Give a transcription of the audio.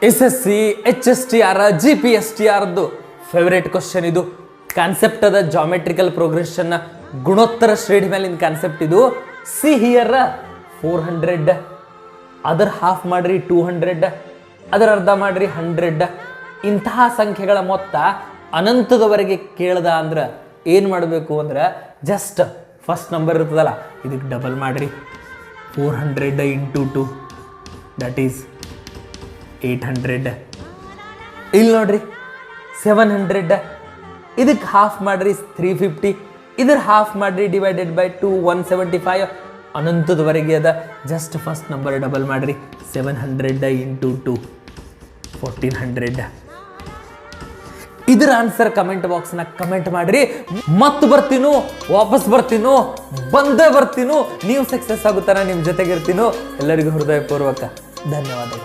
SSC HSTR GPSTR favourite question ಇದು. Concept ಅದ geometrical progression ಗುಣೋತ್ತರ ಶ್ರೇಣಿ ಮೇಲಿನ ಕಾನ್ಸೆಪ್ಟ್ ಇದು. ಸಿ ಹಿಯರ್ 400, ಅದರ ಹಾಫ್ ಮಾಡ್ರಿ 200, ಅದರ ಅರ್ಧ ಮಾಡ್ರಿ 100. ಇಂತಹ ಸಂಖ್ಯೆಗಳ ಮೊತ್ತ ಅನಂತದವರೆಗೆ ಕೇಳ್ದ ಅಂದ್ರೆ ಏನು ಮಾಡಬೇಕು ಅಂದ್ರೆ ಜಸ್ಟ್ ಫಸ್ಟ್ ನಂಬರ್ ಇರ್ತದಲ್ಲ ಇದಕ್ಕೆ ಡಬಲ್ ಮಾಡ್ರಿ. 400 × 2 ದಟ್ ಈಸ್ 800. ಇಲ್ಲಿ ನೋಡ್ರಿ 700. ಇದಕ್ಕೆ ಹಾಫ್ ಮಾಡ್ರಿ 350. ಇದ್ರ ಹಾಫ್ ಮಾಡ್ರಿ ಡಿವೈಡೆಡ್ ಬೈ 2 175. ಅನಂತದವರೆಗೆ ಅದ. ಜಸ್ಟ್ ಫಸ್ಟ್ ನಂಬರ್ ಡಬಲ್ ಮಾಡ್ರಿ. 700 × 2 1400. ಇದರ ಆನ್ಸರ್ ಕಮೆಂಟ್ ಬಾಕ್ಸ್ನ ಕಮೆಂಟ್ ಮಾಡ್ರಿ. ಮತ್ತೆ ಬರ್ತೀನೋ, ವಾಪಸ್ ಬರ್ತೀನೋ, ಬಂದೇ ಬರ್ತೀನೋ. ನೀವು ಸಕ್ಸಸ್ ಆಗುತ್ತಾರ, ನಿಮ್ಮ ಜೊತೆಗಿರ್ತೀನೋ. ಎಲ್ಲರಿಗೂ ಹೃದಯಪೂರ್ವಕ ಧನ್ಯವಾದಗಳು.